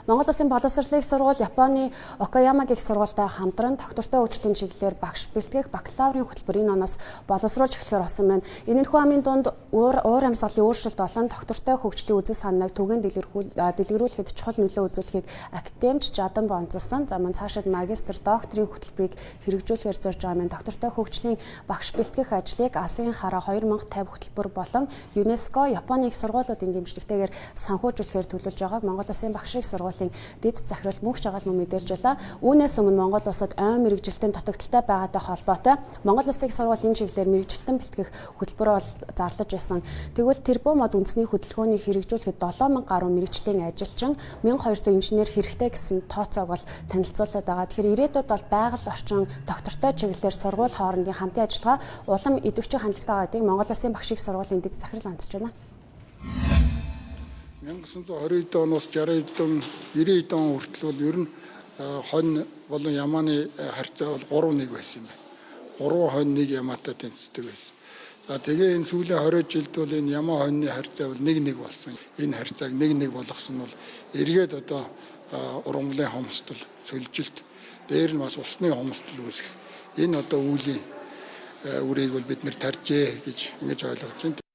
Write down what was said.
Монгол Улсын боловсролын их сургууль Японы Окаяма гэх сургуультай хамтран доктортой хөгжлийн чиглэлээр багш бэлтгэх бакалаврын хөтөлбөр энэ оноос боловсруулж эхлэхээр болсон байна. Энэхүү амын дунд уур амьсгалын өөрчлөлт болон доктортой хөгжлийн үзэл санааг түгээн дэлгэрүүлэхэд чухал нөлөө үзүүлэхийг академич Жадан онцолсон. За мөн цаашид магистр, докторийн хөтөлбөрийг хэрэгжүүлэхээр зорж байгаа мэн доктортой хөгжлийн багш бэлтгэх ажлыг Азийн хараа 2050 хөтөлбөр болон ЮНЕСКО Японы их сургуулиудын дэмжлэгтэйгээр санхүүжүүлэхээр төлөвлөж байгааг Монгол Улсын багшийн сургуулийн дэд захирал мөнх жагаал мөн мэдээлж байлаа. Үүнээс өмнө Монгол улсад ойн мэрэгжилтийн дутагдaltaй байгаатай холбоотой Монгол Улсын их сургуулийн энэ чиглэлээр мэрэгжилтэн бэлтгэх хөтөлбөрөө зарлаж байсан. Тэгвэл тэрбум мод үндэсний хөдөлгөөнийг хэрэгжүүлэхэд 7000 гаруй мэрэгжлийн ажилчин 1200 инженер хэрэгтэй гэсэн тооцоог бол танилцуулаад байгаа. Тэгэхээр ирээдүйд бол байгаль орчин доктортой чиглэлээр сургууль хоорондын хамтын ажиллагаа улам идэвхжих хандлагатай байдгийг Монгол Улсын багшийн сургуулийн дэд захирал онцолж байна. 1920 оноос 60 он 90 он хүртэл бол ер нь хонь болон ямааны харьцаа бол 3-1 байсан юм байна. 3 хонь 1 ямаатай тэнцдэг байсан. За тэгээ энэ сүүлийн 20 жилд бол энэ ямаа хоньны харьцаа бол 1-1 болсон. Энэ харьцааг 1-1 болгосон нь бол эргээд одоо ургамлын хомсдол, цөлжилт, дээр нь бас усны хомсдол үүсэх. Энэ одоо үүлийн үрийг бол бид нэр тарьжээ гэж ингэж ойлгож байна.